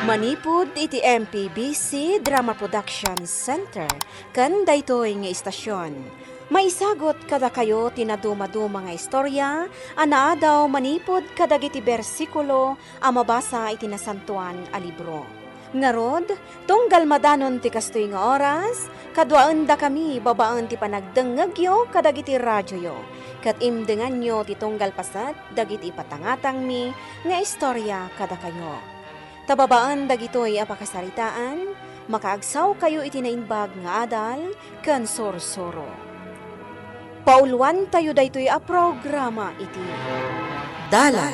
Manipud iti MPBC Drama Production Center kan daytoy nga istasyon. Maisagot kada kayo tinaduma-duma nga istorya, anaadaw manipod kadagiti bersikulo a mabasa iti nasantuan a libro. Ngarod, tunggal madanon ti kastoy nga oras, kadwaan da kami babaan ti panagdengegyo kadagiti radyoyo. Kat imdengan nyo ti tunggal pasat dagiti patangatang mi nga istorya kada kayo. Tababaan dagitoy apakasaritaan, makaagsaw kayo iti nainbag nga adal ken sorsoro. Pauluan tayo daytoy a programa iti Dalan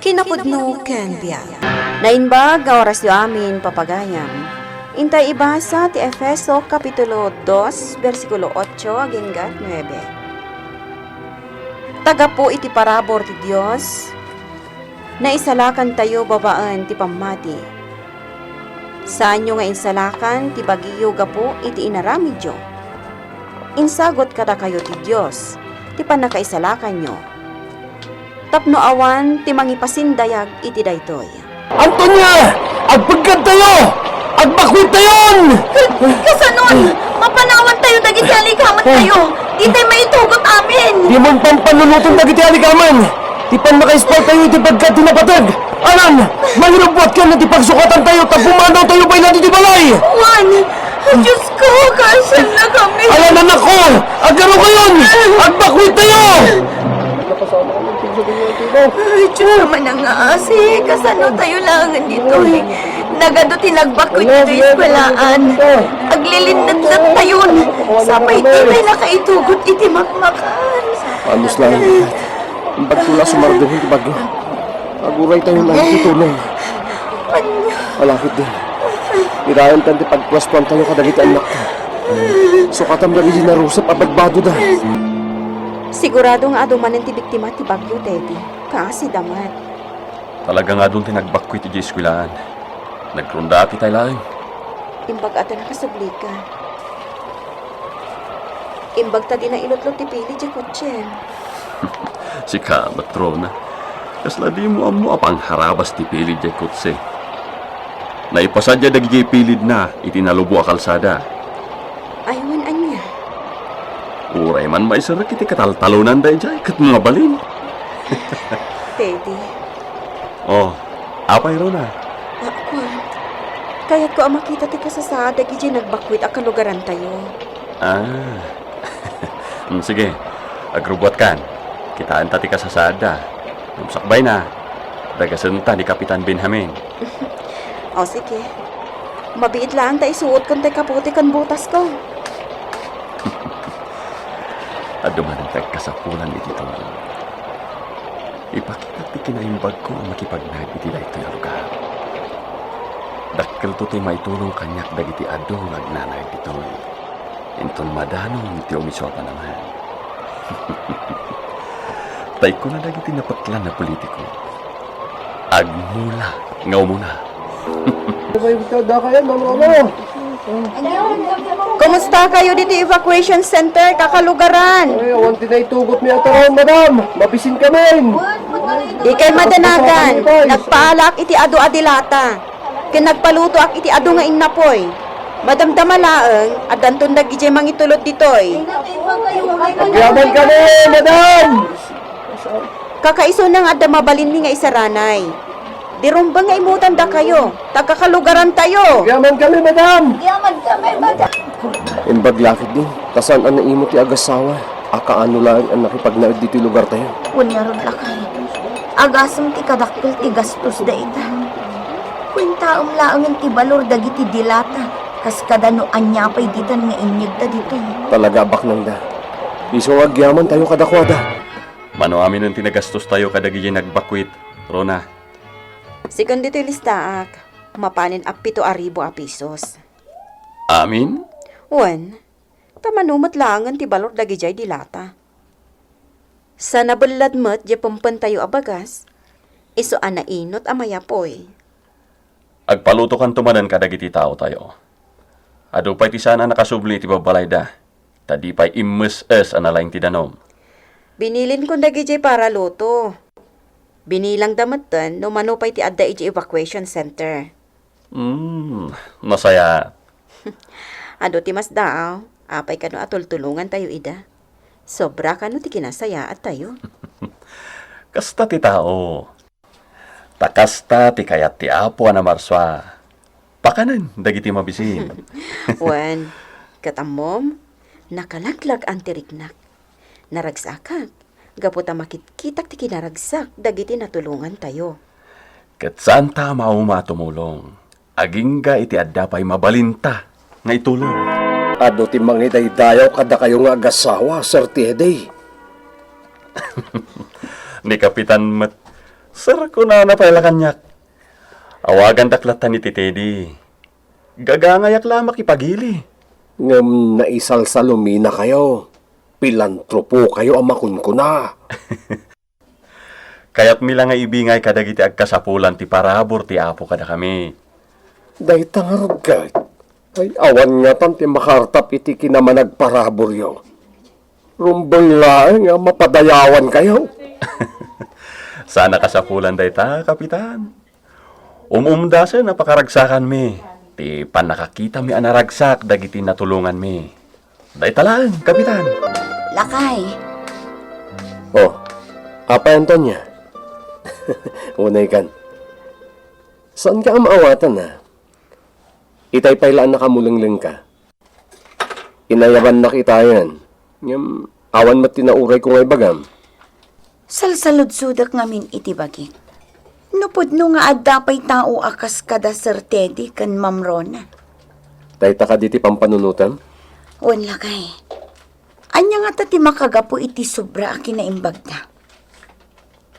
kinapudno ken biag. Nainbag nga oras yu amin papagayam. Intay ibasa ti Efeso kapitulo 2 bersikulo 8 aginggat 9. Taga po iti parabor ti Dios na isalakan tayo babaan ti pamati. Saan nyo nga insalakan ti bagiyo gapo iti inaramidyo. Insagot kada kayo ti Diyos, ti panakaisalakan nyo. Tapno awan ti mangipasindayag iti daytoy. Antonia! Agpagkad tayo! Agbakwit tayon! Kasanon! Mapanawan tayo dagiti alikaman tayo! Di tayo maitugot amin! Di mo pampanunutong dagiti alikaman! Di pan maka-sport tayo iti pagkat tinapatag! Anan! Manginubot ka na ti pagsukatan tayo tapumanaw tayo ba'y natin di balay! Juan! Diyos ko! Kasal na kami! Ayan anak ko! Agkaro kayon! Agbakwit tayo! Ay, Diyos naman ang aasi! Kasano tayo lang dito eh! Nagado tinagbakot dito ispalaan! Aglilindad-lat tayon! Sapay di tayo nakaitugot iti makmakan! Anos lang ang pagtula sumardohin ti bagyo. Aguray tayo lang itulong. Alakit din. Irayan tanti pagplaspuan tayo kadagiti anak ko. Sukatan ba rin narusap abagbado da. Sigurado nga adumanan ti biktima ti bagyo, Teddy. Kaasi damat. Talaga nga doon tinagbakoy ti Jesquilaan. Nagkrunda ati tayo lang. Imbag ata nakasublika. Imbag ta di na ilotlot ti pili di kutsen. Si Kamatrona. Kasla di mo amo apang harabas ti pilid di kutse. Naipasadya dagigay pilid na itinalubo a kalsada. Aywan anya. Uray man maisarak iti kataltalunan da jay kat mga balin. Teddy. Oh, apay ro na. Ako. Kaya't ko ang makita ti kasasada giji nagbakwit a kalugaran tayo. Ah. Sige, agrubot kan. Kitaan tati kasasada. Namsakbay na. Dagasunta ni Kapitan Benjamin. O sige. Mabiit lang tayo suot kung tayo kaputi kan butas ko. At dumanan tayo kasapulan iti tawag. Ipakita ti kinaimbag ko ang makipagnag iti dahito yung lugar. Dakkel to tayo maitulong kanyak dagiti ado nagnanay dito. Inton madanong ti umisopa naman. Tay ko na dagiti napatlan na politiko. Agmula, ngaw muna. Kumusta kayo dito evacuation center kakalugaran? Ay, awan tinay-tugot mi ataw, madam. Mabisin kami. Di kay madanagan. Nagpaalak iti ado adilata. Kinagpaluto ak iti ado nga innapoy. Madamdamalaeng adanton dagiti mangitulot ditoy. Agyaman kami, madam. Kakaiso nang adda mabalin ni nga isaranay. Dirumbang nga imutan da kayo. Tagkakalugaran tayo. Agyaman kami, madam. Yaman kami, madam! Imbag lakit din. Tasan ang naimo ti agasawa. Akaano lang ang nakipagnaid dito lugar tayo. Kunyarod lakay. Agasam ti kadakpil ti gastos da ita. Kwintaom laang ti balor dagiti dilata. Kas kadano anyapay ditan nga inyag ta dito. Talaga bak nang da. Iso agyaman tayo kadakwada. Mano amin ang tinagastos tayo kadagiti nagbakwit. Rona. Sikon dito listaak. Mapanin ap 7,000 a pesos. Amin? Wan, tamanumat langan ti balor dagijay dilata. Sa nabulad mo't di tayo abagas, iso anainot amaya poy. Agpaluto kan tumanan kadagiti tao tayo. Ado pa'y ti sana nakasubli ti babalay da. Tadi pa'y immes-es analaing ti danom. Binilin ko dagijay para luto. Binilang damatan no manupay ti adda iti evacuation center. Masaya. Ado ti mas daaw, apay kano atol tulungan tayo ida. Sobra kano ti kinasaya at tayo. Kasta ti tao. Takasta ti kayat ti apo na marswa. Pakanan, dagiti mabisin. Wan, katamom, nakalaglag ang tiriknak. Naragsakak, gaputa makitkitak ti kinaragsak, dagiti natulungan tayo. Ket saan ta mauma tumulong? Agingga iti adda pa'y mabalinta nga itulong. Ado ti mangidaydayaw kada kayo nga agasawa, Sir Teddy. Ni Kapitan Mat, sir ko na napayla kanyak. Awagan daklatan ni Titedi. Gagangayak lamak ipagili. Ngam naisal sa lumina kayo. Pilantropo kayo amakun ko na. Kaya't mila nga ibingay kadagiti agkasapulan ti parabor ti apo kada kami. Day tangaragay. Ay awan nga tan ti makartap iti kinamanagparabor yo. Rumbang laeng nga mapadayawan kayo. Sana kasapulan day ta, Kapitan. Umumdasan napakaragsakan mi. Ti panakakita mi anaragsak dagiti natulungan mi. Day talaan, Kapitan. Lakay, Oh, apa Antonia? Unay kan. Saan ka amaawatan na? Itay pailaan nakamulangling ka. Inayaban na kita yan. Ngam, awan mat tinauray ko ngay bagam. salsalud-sudak ngamin iti bagi. Nupod no nga adda pa'y tao akas kada Sir Teddy kan Ma'am Rona. Dahita ka diti pampanunutan? Wan lakay. Anya nga ti makagapo iti sobra kinaimbag na.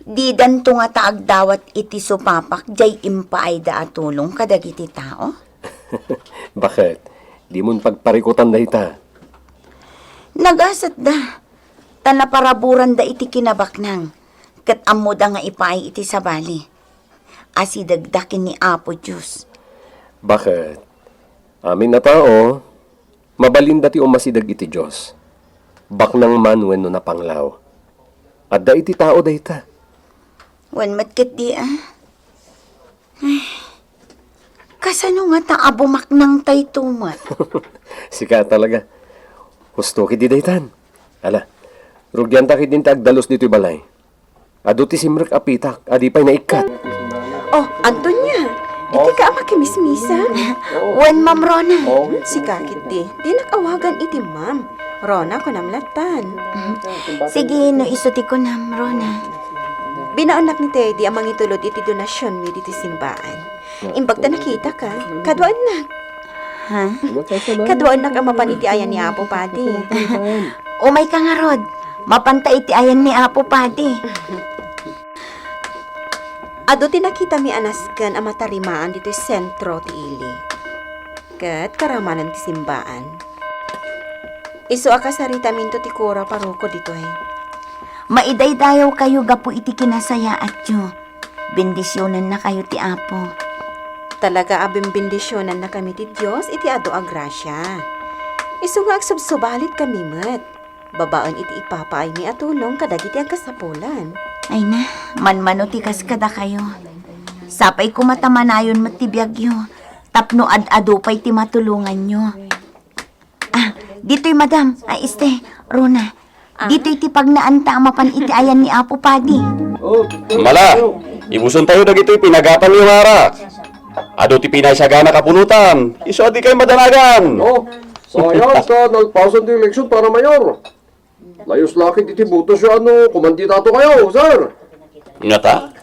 Di danto nga taagdawat iti supapak jay impaay da atulong kadagiti tao. Bakit? Di mon pagparikutan dahita. Nagasat da. Tanaparaburan da iti kinabaknang. Kat amo da nga ipaay iti sabali. Asidagdakin ni Apo Diyos. Bakit? Amin na tao, mabalinda ti umasidag iti Diyos. Baknang man wenno na panglaw. At da iti tao dahita. Wan matkit di Ay, kasano nga ta abumak ng taytumat? Sika talaga. Husto kiti daytan. Ala, rugyan ta kiti agdalos dito balay. Ado ti simrek apitak, adi pa'y naikat. Oh, Antonia, iti ka makimismisa. Wan Ma'am Rona. Si kakit di nakawagan iti ma'am. Rona ko namlatan. Sige, no isuti ko na, Rona. Binaanak ni Teddy amang itulod iti donasyon mi diti simbaan. Imbag ta nakita ka, kadwaan na. Ha? Kadwaan na ka mapaniti ayan ni Apo Padi. Umay ka nga, Rod. Mapanta iti ayan ni Apo Padi. Ado tinakita mi anasken ang matarimaan dito sentro ti ili. Kat karamanan ti simbaan. Isu akasarita minto ti kura paroko dito Maidaydayaw kayo gapo iti kinasaya at yu. Bendisyonan na kayo ti Apo. Talaga abim bendisyonan na kami ti Diyos iti ado agrasya. Isu nga agsubsubalit kami met. Babaan iti ipapaay mi atulong kadagiti ang kasapulan. Ay na, manmanutikas kada kayo. Sapay kumatamanayon matibiyagyo. Tapno ad-adupay ti matulungan nyo. Ah, dito'y madam. Ay Rona. Dito'y ti pagnaanta mapan iti ayan ni Apo Padi. Mala, ibuson tayo dagito'y pinagapan ni Mara. Ado ti pinaysagana kapunutan. Iso adi kayo madanagan. Oh, sayang ka, nagpasan di eleksyon para mayor. Layos lakit iti butos yung kumandidato kayo, sir. Ingata?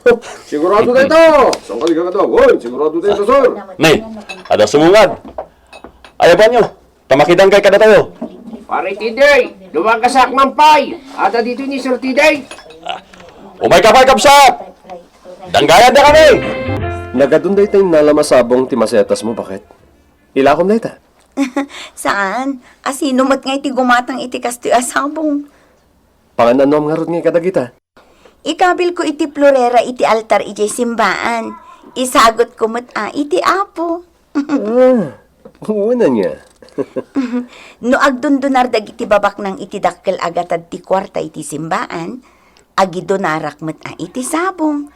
Sigurado na ito. Saan kaliga ka daw? Hoy, sigurado na ito, sir. Nay, ada sumungad. Ayaban nyo, tamakidang kay kada tayo. Pare Tiday, lumagasak ng pay. Ata dito ni Sir Tiday. Umay kapay kapsat! Danggayan na kami! Nagadunday tayong nalamasabong ti masetas mo, bakit? Ilakom na ita. Saan? Asino mat nga iti gumatang iti kastoy asabong. Pangaнаnom nga ron nga kadagita. Ikabil ko iti florera iti altar iti simbaan. Isagot ko mat iti Apo. Una niya. No agdundunar dagiti babak ng iti dakkel agatad ti kwarta iti simbaan, agidonarak mat iti sabong.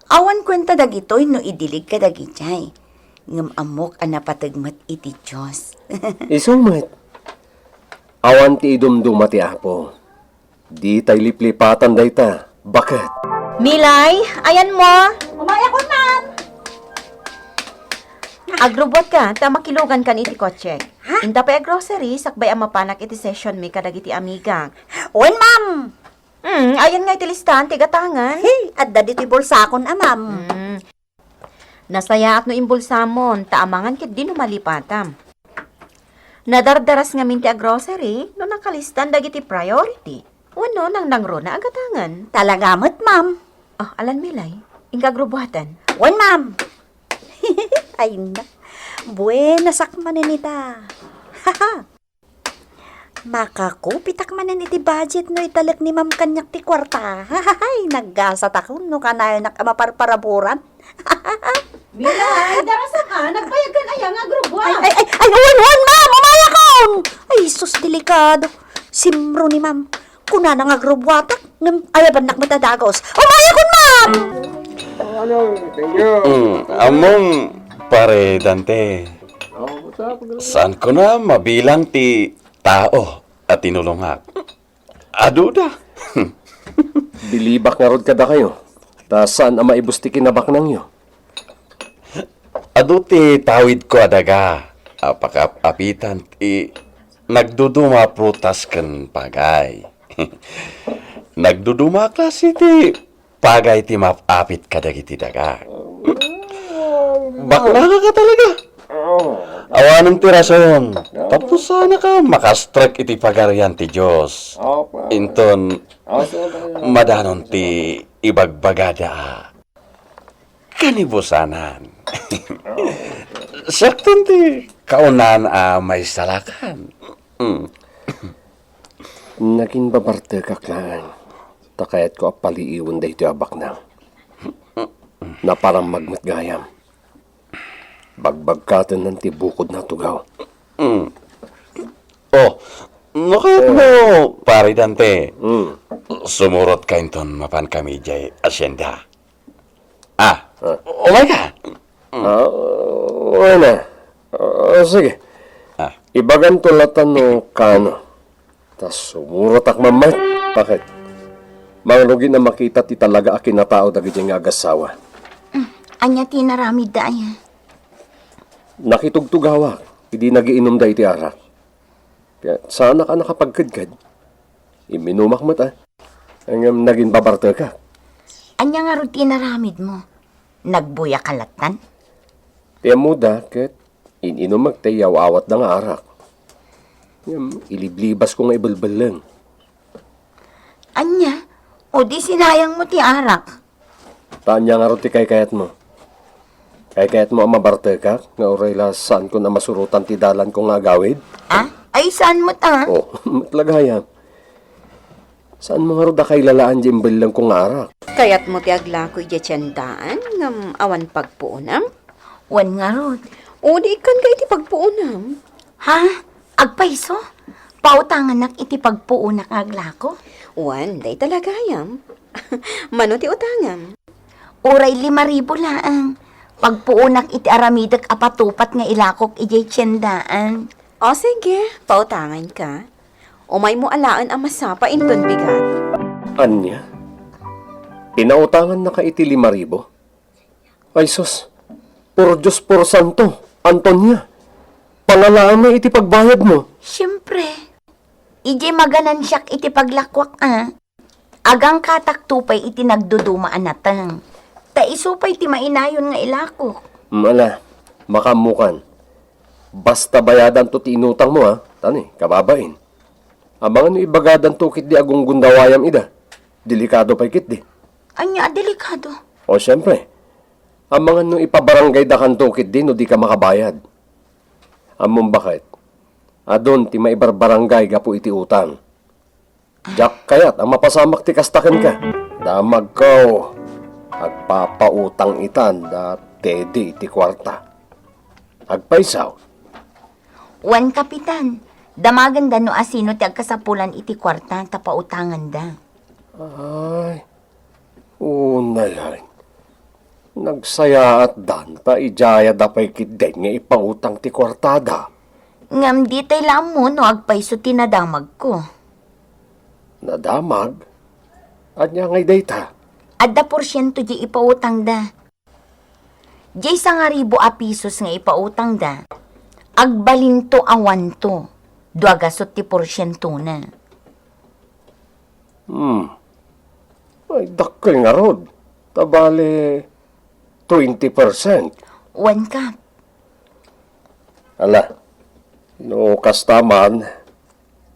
Awan kwenta dagitoy no idilig ka dagitay. ngam amok ang napatagmat iti Diyos. Isumat. Awan ti idumduma ti Apo. Di tay liplipatan dayta. Bakit? Milay, ayan mo. Umaya ko, ma'am. Agrobot ka, ta makilugan kan iti kotse. Inta pa grocery, sakbay ang mapanak iti session mi kadag iti amiga. Wen, ma'am! Ayan nga iti listahan, tigatangan. Hey, at dadi ti bulsakon, ma'am. Nasaya at no imbulsamon, taamangan kit di numalipatam. Nadardaras nga minti a grocery, no nakalistan dagiti priority. Wano nang nangro na agatangan. Talagamot, ma'am. Oh, alan milay, ingka grubuhatan. Wen, ma'am! Ay na, buena sakmanin ita. Haha. Makakupitak manin iti budget no italak ni ma'am kanyak ti kwarta. Hahay, naggasat ako no kanayo nakamaparparaburan. Milay, darasa ka, nagbayag ka na yan nga grubuhan. Ay, wan, ma'am, umaya ka! Ay, sus, delikado. Simro ni ma'am. Kuna na nga grubwatak, ayaban nak matadagos. Umaya ko, ma'am! Among pare Dante. Saan ko na mabilang ti tao at tinulungak? Aduda. Bilibak nga rod kada kayo. Ta saan ang maibusti kinabak nang yo? Adu ti tawid ko adaga. Apakapitan ti nagduduma prutas ken pagay. Nagduduma klase ti pagay ti mapapit kadagiti daga. Bakla ka talaga. Awanan ti rason. Tapos sana ka makastrek iti pagarian ti Diyos. Inton, madanon ti ibagbagada. Kanibusanan. Sakton ti kaunan may salakan. Naging babarte ka klaan. Takayat ko apaliiwan da ito abak na. Na parang magmatgayam. Bagbagkatan ng tibukod na tugaw. Oh, nakayat mo, pare Dante. Sumurot ka inton mapan kami jay asyenda. Oh my God. Wala. Sige. Ibagan tulatan no kano. Tas sumurot ak mamay. Bakit? Manglugi na makita ti talaga akin na tao dagi nga agasawa. Anya tinaramid da aya. Nakitugtugawa. Hindi nagiinom da iti arak. Kaya sana ka nakapagkadkad. Iminumak mo ta. Ang naging babarte ka. Anya nga rin tinaramid mo. Nagbuya kalatan. Tiya muda, ket ininom magtayaw awat na nga arak. Iliblibas ko nga ibalbal lang. Anya? O di sinayang mo ti arak. Tanya nga rin ti kayat mo. Kayat mo ang mabarte ka, nga orayla saan ko na masurutan ti dalan ko nga gawid? Ay, saan mo ta? Oh, matlagayam. Saan mo nga rin da kay lalaan jimbal lang ko nga arak? Kayat mo ti agla ko iti tiyandaan, ngam awan pagpuunam. Wan nga ron. O di ikan ka iti pagpuunam. Ha? Agpaiso? Pautangan nak iti pagpuunak aglako? Wan, day talagayam. Mano ti utangam. Uray 5,000 laang. Pagpuunak iti aramidak apatupat nga ilakok ijay tiyandaan. O sige, pautangan ka. Umay mo alaan ang masapa inton bigat. Anya? Pinautangan na ka iti 5,000? Ay sus, por Diyos por santo, Antonia. Pangalaan na iti pagbayad mo. Siyempre. Ijay maganan siyak iti paglakwak Agang kataktupay iti nagdudumaan natang. Taisupay ti mainayon nga ilakok. Mala, makamukan. Basta bayadan to ti inutang mo Tani, kababain. Amang ano ibagadan to kit di agong gundawayam ida. Delikado pa kit di. Anya, delikado. O siyempre, amang ano ipabarangay da kan to kit di no di ka makabayad. Among bakit? Adon ti maibarbarangay gapu iti utang. Jak kayat ang mapasamak ti kastaken ka. Damag ko. Agpapautang itan da tedi iti kwarta. Agpaisaw. Wan kapitan. Damagan da no asino ti agkasapulan iti kwarta tapautangan da. Ay, unay. Nagsaya at danta, ijaya da pa'y kiden nga ipautang ti kwartada. Ngam di tay lam mo no agpaiso tinadamag ko. Nadamag? Anya ngay dayta? Adda porsyento di ipautang da. Di 1,000 a pisos nga ipautang da. Agbalinto awanto. Duagasot ti porsyento na. Ay, dakkel nga rod. Tabale, 20%. One cup. Ala, no kastaman,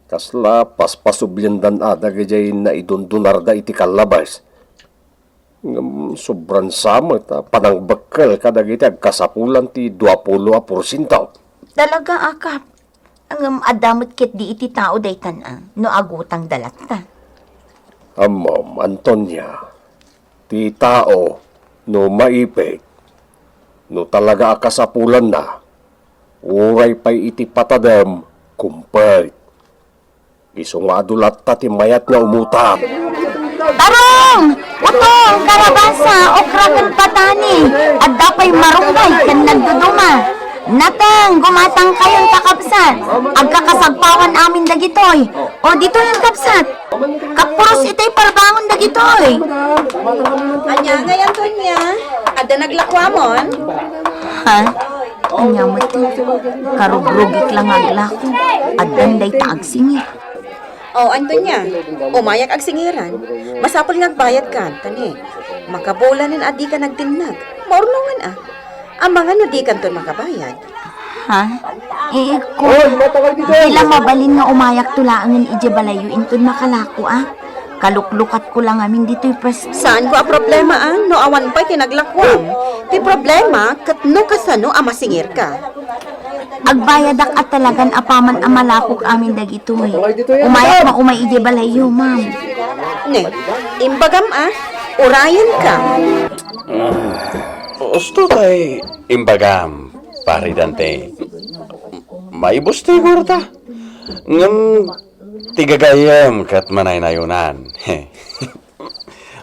kasla paspasublindan ada gajay na idundunar da iti kalabas. Ngam sobran sama ta panang bekal kadagiti agkasapulan ti 20%. Talaga akap. Ang adamot kit di iti tao daytan no agutang dalat ta. Amom, Antonia, ti tao no maipig, no talaga akasapulan na, uray pa'y iti patadem, kumpay. Iso nga adulat ta ti mayat nga umutang. Tarong! Utong! Karabasa! Okragan patani! At dapay marunggay kan nagduduma! Natang! Gumatang kayon takapsat! Agkakasagpawan amin dagitoy! O dito yung kapsat! Kapuros itay parbangon dagitoy! Anya ngayon to niya? Ada naglakwamon? Ha? Anya mo ti? Karugrugik lang aglako. At danday taag singit. O, Antonia, umayak ag singiran. Masapol nga agbayad ka, tani. Makabulanin adi ka nagtinag. Maurnungan Ang mga no di kanton makabayad. Ha? Ko, ilang mabalin nga umayak tulaangan ijabalayo inton makalako Kaluklukat ko lang amin dito'y pwesto. Saan ko a problema No awan pa'y tinaglakwam. Ti problema, kat no kasano masingir ka. Agbayadak at talagan apaman amalakok amin dagitoy. Umayak maumay ijabalayo, ma'am. Ne, imbagam urayan ka. Gusto tay imbagam, pari Dante. Maibos ti gurta. Ngam tigagayam kat manay nayunan.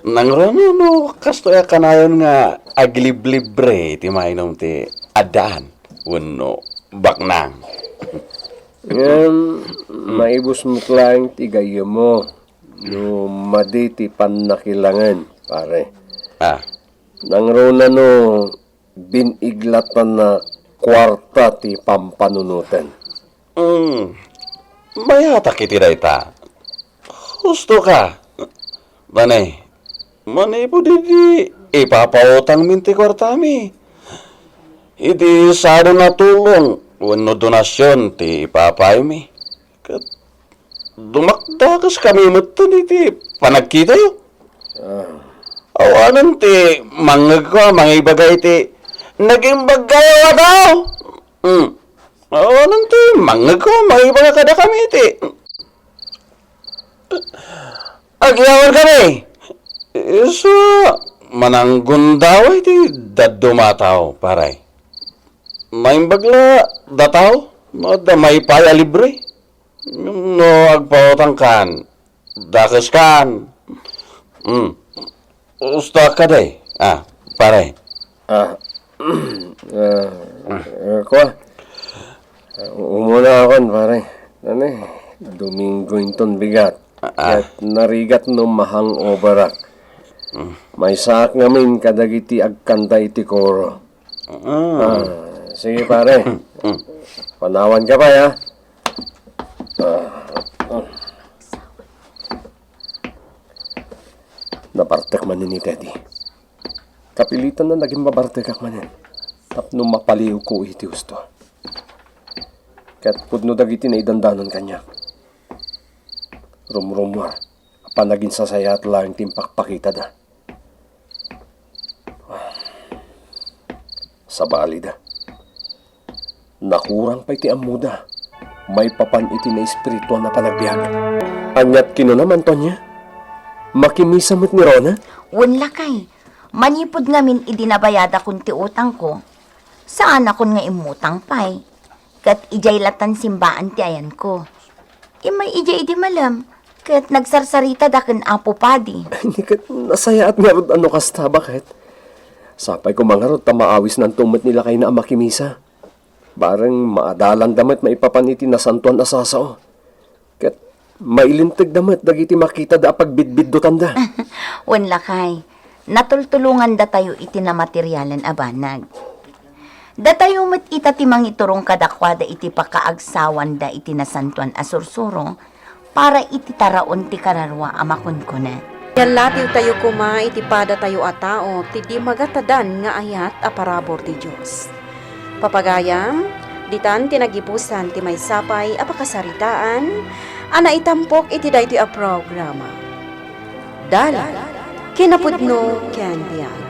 Nang rano no, kasto ya kanayon nga agliblibre ti mainom ti adaan. Uno, baknang. Ngayon, maibos mo tlaing tigayo mo. No maditi panakilangan, pare. Nang rona no, biniglatan na kwarta ti pampanunutan. Mayata kiti dayta. Gusto ka. Banay, manay po di ipapautang minti kwartami. Iti sado na tulong, wano donasyon ti ipapay mi. Kat dumakdakas kami mutan iti panagkita yo. Awanan ti mangag ko, mangibagay ti naging bagay daw. Awanan ti mangag ko, mangibagay kada kami ti. Agyawan kami. Iso, mananggundaway ti dadumataw, paray. May bagla dataw, no da may paya libre. No agpautang kan, dakas kan. Usta ka day. Pare. Ko, umuna ako, pare. Domingo inton bigat. At narigat no mahang obarak. May saak ngamin kadagiti agkanta iti koro. Sige pare. Panawan ka pa ya. Nabartek man ni Teddy. Kapilitan na naging mabartek ak manin. Tapno mapaliw ko iti gusto. Kat pudno dagiti na idandanon kanya. Rumrumwar. Apan naging sasaya at lang timpakpakita da. Sabali da. Nakurang pa iti amuda. May papan iti na espiritual na panagbiag. Anyat kino naman to niya. Makimisamot ni Rona? Wala kay. Manipod ngamin idinabayada kun ti utang ko. Saan akon nga imutang pay? Kat ijay latan simbaan ti ayan ko. May ijay di malam. Kat nagsarsarita dakin apo padi. Hindi ka nasaya at nga ano kasta, bakit? Sapay ko mangarot ta maawis ng tumot nila kay na makimisa. Bareng maadalan damat maipapaniti na santuan asasao. Ket mailintig damat dagiti makita da pagbidbid do tanda. Wan lakay, natultulungan da tayo iti na materyalan a banag. Da tayo met ita ti mangiturong kadakwada iti pakaagsawan da iti nasantuan a sursuro para iti taraon ti kararwa a makunkuna. Yan latiw tayo kuma iti pada tayo a tao ti di magatadan nga ayat a parabor ti Diyos. Papagayam, ditan tinagipusan ti may sapay a pakasaritaan, ana itampok iti daytoy a programa. Dala, kinapudno ken biyan.